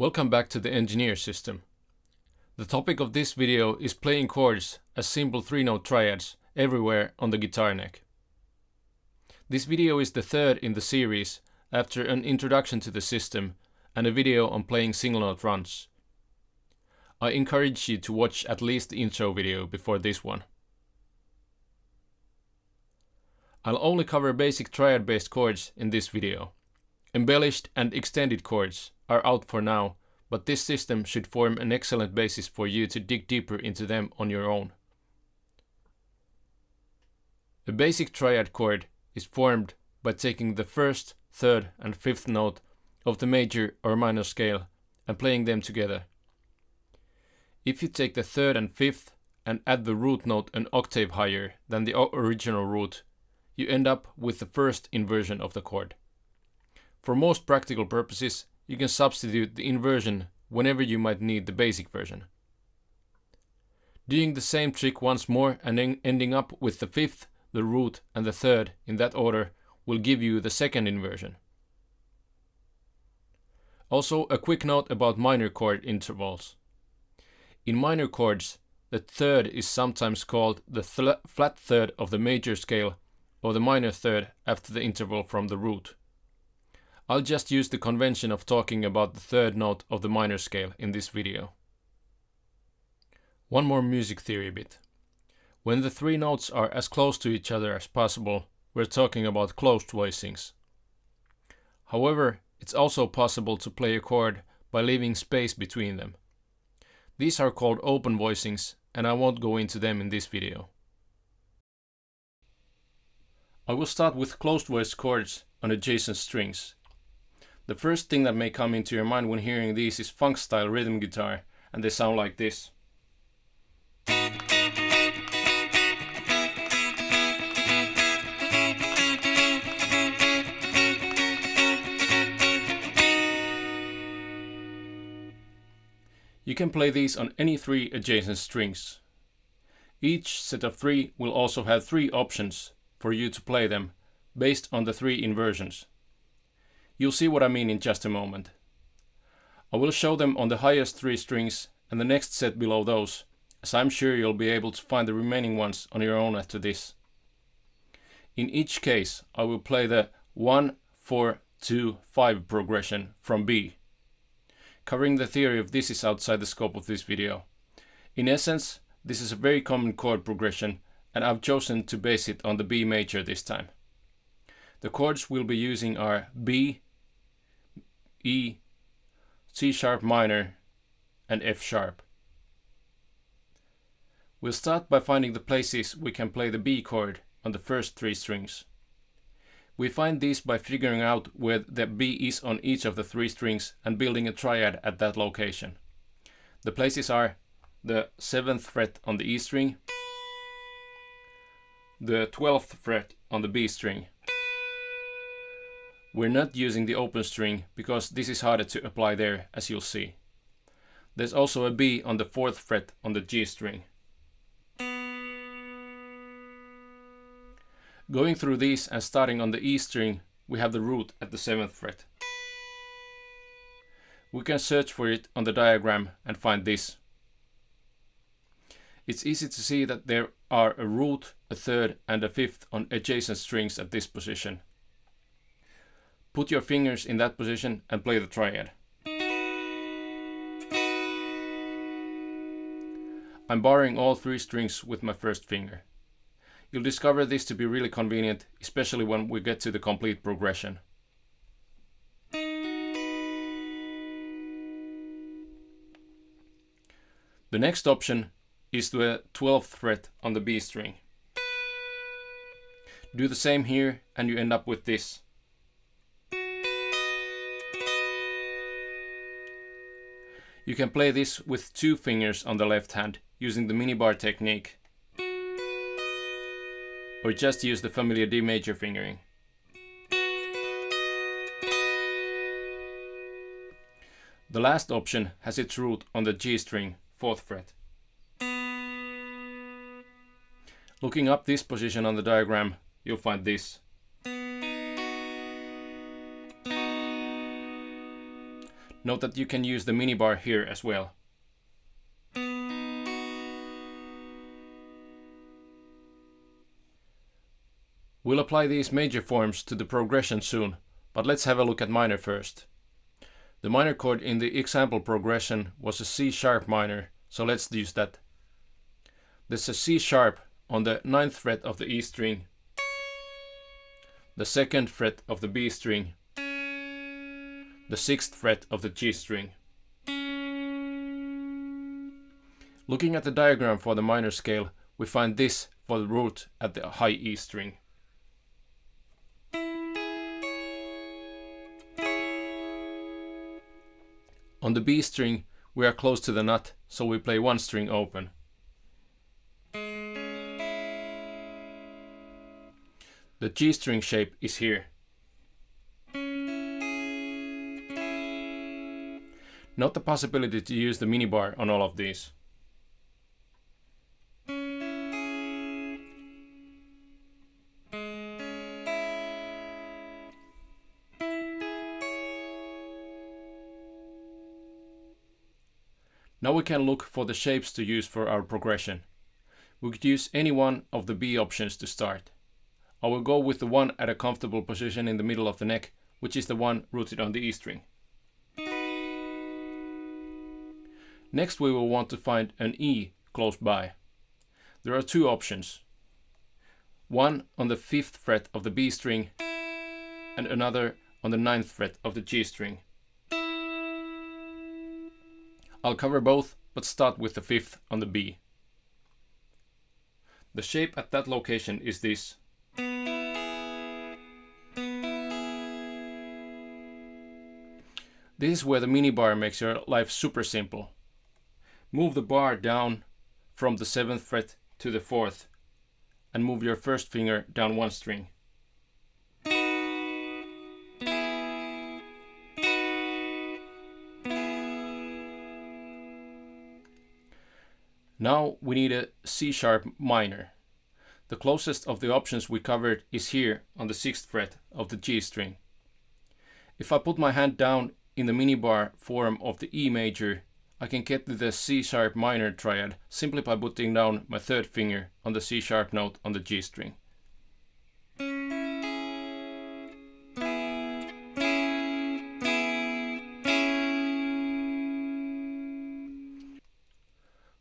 Welcome back to the Engineer System. The topic of this video is playing chords as simple 3-note triads everywhere on the guitar neck. This video is the third in the series after an introduction to the system and a video on playing single note runs. I encourage you to watch at least the intro video before this one. I'll only cover basic triad based chords in this video. Embellished and extended chords are out for now, but this system should form an excellent basis for you to dig deeper into them on your own. A basic triad chord is formed by taking the first, third and fifth note of the major or minor scale and playing them together. If you take the third and fifth and add the root note an octave higher than the original root, you end up with the first inversion of the chord. For most practical purposes, you can substitute the inversion whenever you might need the basic version. Doing the same trick once more and then ending up with the fifth, the root and the third in that order will give you the second inversion. Also, a quick note about minor chord intervals. In minor chords, the third is sometimes called the flat third of the major scale or the minor third after the interval from the root. I'll just use the convention of talking about the third note of the minor scale in this video. One more music theory bit. When the three notes are as close to each other as possible, we're talking about closed voicings. However, it's also possible to play a chord by leaving space between them. These are called open voicings, and I won't go into them in this video. I will start with closed voiced chords on adjacent strings. The first thing that may come into your mind when hearing these is funk style rhythm guitar, and they sound like this. You can play these on any three adjacent strings. Each set of three will also have three options for you to play them based on the three inversions. You'll see what I mean in just a moment. I will show them on the highest three strings and the next set below those, as I'm sure you'll be able to find the remaining ones on your own after this. In each case, I will play the 1, 4, 2, 5 progression from B. Covering the theory of this is outside the scope of this video. In essence, this is a very common chord progression, and I've chosen to base it on the B major this time. The chords we'll be using are B, E, C sharp minor, and F sharp. We'll start by finding the places we can play the B chord on the first three strings. We find these by figuring out where the B is on each of the three strings and building a triad at that location. The places are the 7th fret on the E string, the 12th fret on the B string. We're not using the open string because this is harder to apply there, as you'll see. There's also a B on the 4th fret on the G string. Going through these and starting on the E string, we have the root at the 7th fret. We can search for it on the diagram and find this. It's easy to see that there are a root, a third and a fifth on adjacent strings at this position. Put your fingers in that position and play the triad. I'm barring all three strings with my first finger. You'll discover this to be really convenient, especially when we get to the complete progression. The next option is the 12th fret on the B string. Do the same here and you end up with this. You can play this with two fingers on the left hand using the minibar technique, or just use the familiar D major fingering. The last option has its root on the G string, 4th fret. Looking up this position on the diagram, you'll find this. Note that you can use the minibar here as well. We'll apply these major forms to the progression soon, but let's have a look at minor first. The minor chord in the example progression was a C sharp minor, so let's use that. There's a C sharp on the 9th fret of the E string, the 2nd fret of the B string, the 6th fret of the G string. Looking at the diagram for the minor scale, we find this for the root at the high E string. On the B string, we are close to the nut, so we play one string open. The G string shape is here. Note the possibility to use the minibar on all of these. Now we can look for the shapes to use for our progression. We could use any one of the B options to start. I will go with the one at a comfortable position in the middle of the neck, which is the one rooted on the E string. Next we will want to find an E close by. There are two options. One on the 5th fret of the B string and another on the 9th fret of the G string. I'll cover both, but start with the 5th on the B. The shape at that location is this. This is where the minibar makes your life super simple. Move the bar down from the 7th fret to the 4th and move your first finger down one string. Now we need a C sharp minor. The closest of the options we covered is here on the 6th fret of the G string. If I put my hand down in the minibar form of the E major, I can get to the C sharp minor triad simply by putting down my 3rd finger on the C sharp note on the G string.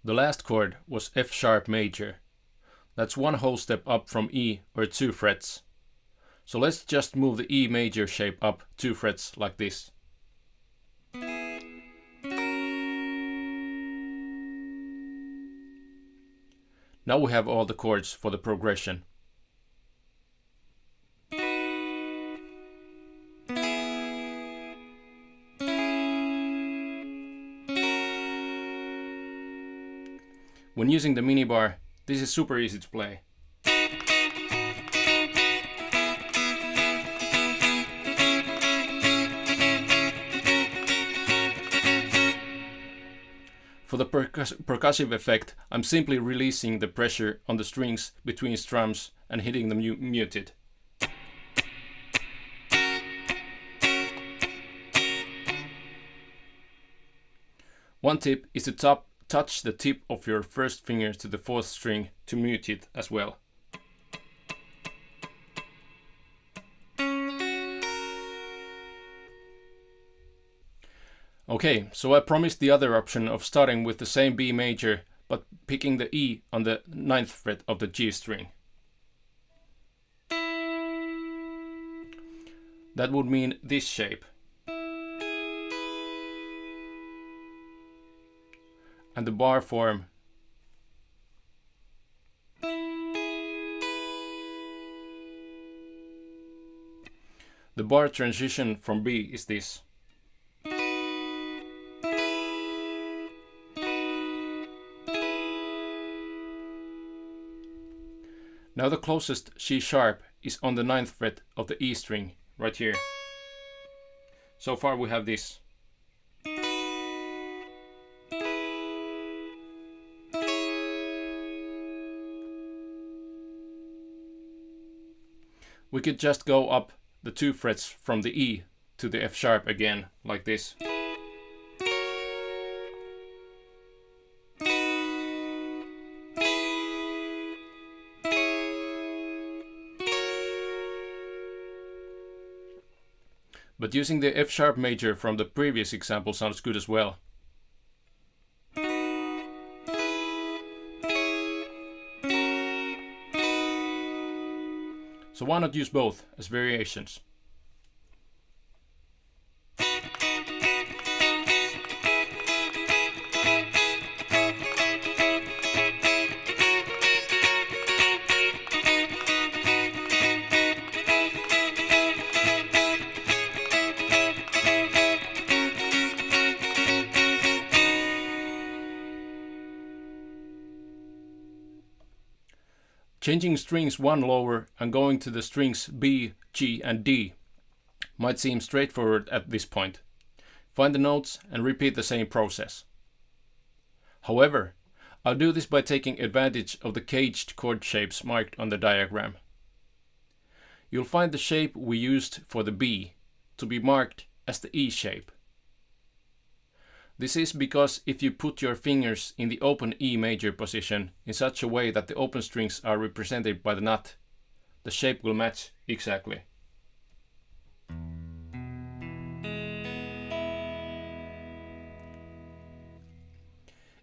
The last chord was F sharp major. That's one whole step up from E or 2 frets. So let's just move the E major shape up 2 frets like this. Now we have all the chords for the progression. When using the minibar, this is super easy to play. For the percussive effect, I'm simply releasing the pressure on the strings between strums and hitting them muted. One tip is to touch the tip of your first finger to the 4th string to mute it as well. Okay, so I promised the other option of starting with the same B major but picking the E on the 9th fret of the G string. That would mean this shape. And the bar form. The bar transition from B is this. Now the closest C sharp is on the 9th fret of the E string, right here. So far we have this. We could just go up the 2 frets from the E to the F sharp again, like this. but using the F sharp major from the previous example sounds good as well. So why not use both as variations? Changing strings one lower and going to the strings B, G and D might seem straightforward at this point. Find the notes and repeat the same process. However, I'll do this by taking advantage of the caged chord shapes marked on the diagram. You'll find the shape we used for the B to be marked as the E shape. This is because if you put your fingers in the open E major position in such a way that the open strings are represented by the nut, the shape will match exactly.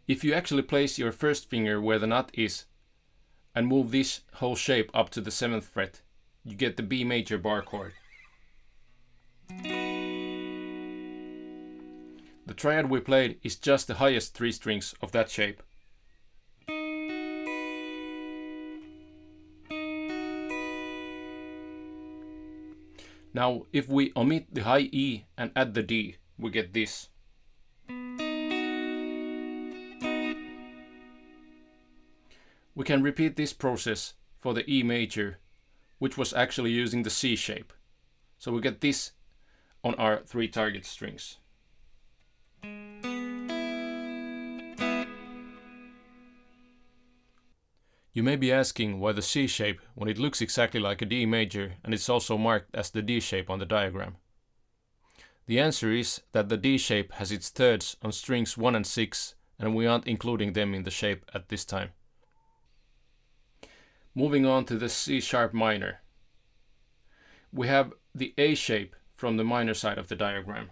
If you actually place your first finger where the nut is and move this whole shape up to the 7th fret, you get the B major bar chord. The triad we played is just the highest 3 strings of that shape. Now, if we omit the high E and add the D, we get this. We can repeat this process for the E major, which was actually using the C shape. So we get this on our 3 target strings. You may be asking why the C shape when it looks exactly like a D major and it's also marked as the D shape on the diagram. The answer is that the D shape has its thirds on strings 1 and 6 and we aren't including them in the shape at this time. Moving on to the C sharp minor. We have the A shape from the minor side of the diagram.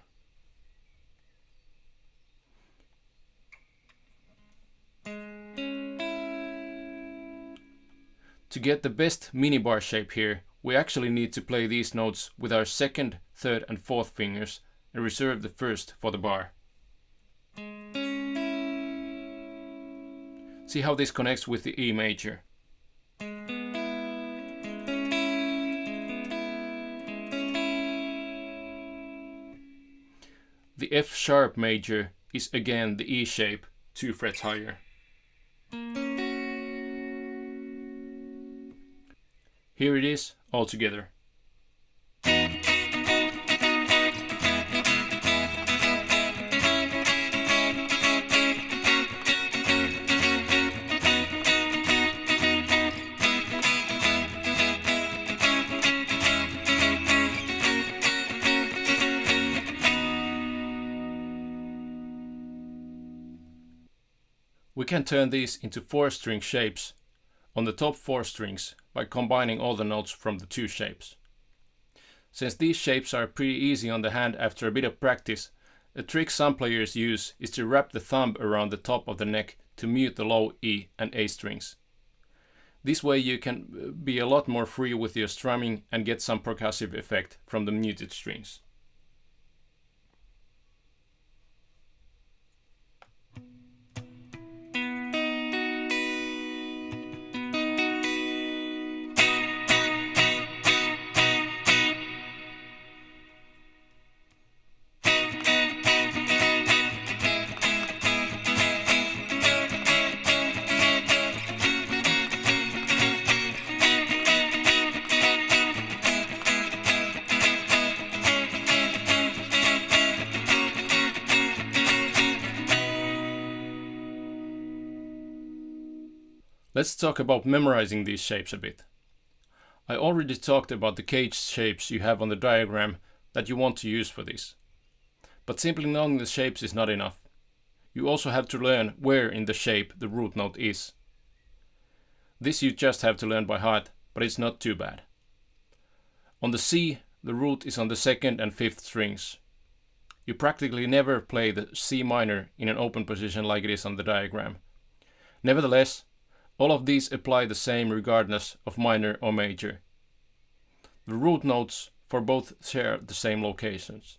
To get the best minibar shape here, we actually need to play these notes with our 2nd, 3rd and 4th fingers and reserve the 1st for the bar. See how this connects with the E major. The F sharp major is again the E shape, 2 frets higher. Here it is all together. We can turn these into 4-string shapes on the top 4 strings by combining all the notes from the 2 shapes. Since these shapes are pretty easy on the hand after a bit of practice, a trick some players use is to wrap the thumb around the top of the neck to mute the low E and A strings. This way you can be a lot more free with your strumming and get some percussive effect from the muted strings. Let's talk about memorizing these shapes a bit. I already talked about the caged shapes you have on the diagram that you want to use for this. But simply knowing the shapes is not enough. You also have to learn where in the shape the root note is. This you just have to learn by heart, but it's not too bad. On the C, the root is on the 2nd and 5th strings. You practically never play the C minor in an open position like it is on the diagram. Nevertheless, all of these apply the same regardless of minor or major. The root notes for both share the same locations.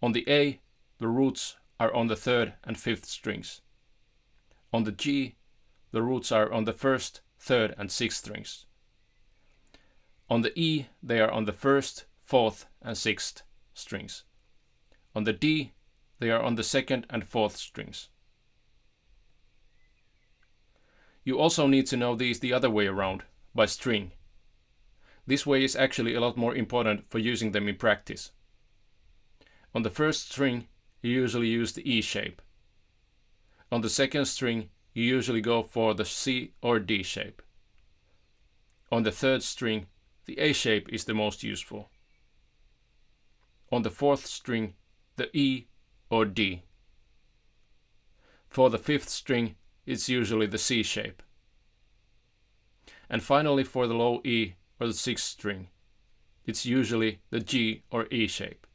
On the A, the roots are on the 3rd and 5th strings. On the G, the roots are on the 1st, 3rd and 6th strings. On the E, they are on the 1st, 4th and 6th strings. On the D, they are on the 2nd and 4th strings. You also need to know these the other way around, by string. This way is actually a lot more important for using them in practice. On the 1st string, you usually use the E shape. On the 2nd string, you usually go for the C or D shape. On the 3rd string, the A shape is the most useful. On the 4th string, the E or D. For the 5th string, it's usually the C shape. And finally, for the low E or the 6th string, it's usually the G or E shape.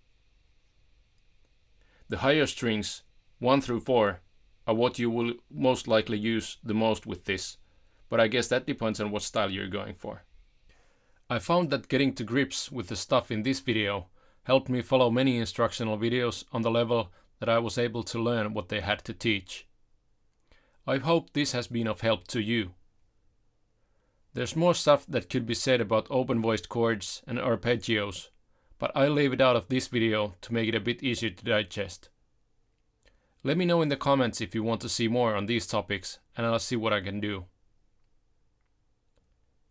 The higher strings, 1 through 4, are what you will most likely use the most with this, but I guess that depends on what style you're going for. I found that getting to grips with the stuff in this video helped me follow many instructional videos on the level that I was able to learn what they had to teach. I hope this has been of help to you. There's more stuff that could be said about open-voiced chords and arpeggios, but I'll leave it out of this video to make it a bit easier to digest. Let me know in the comments if you want to see more on these topics, and I'll see what I can do.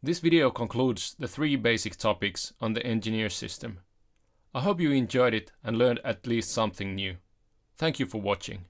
This video concludes the 3 basic topics on the engineer system. I hope you enjoyed it and learned at least something new. Thank you for watching.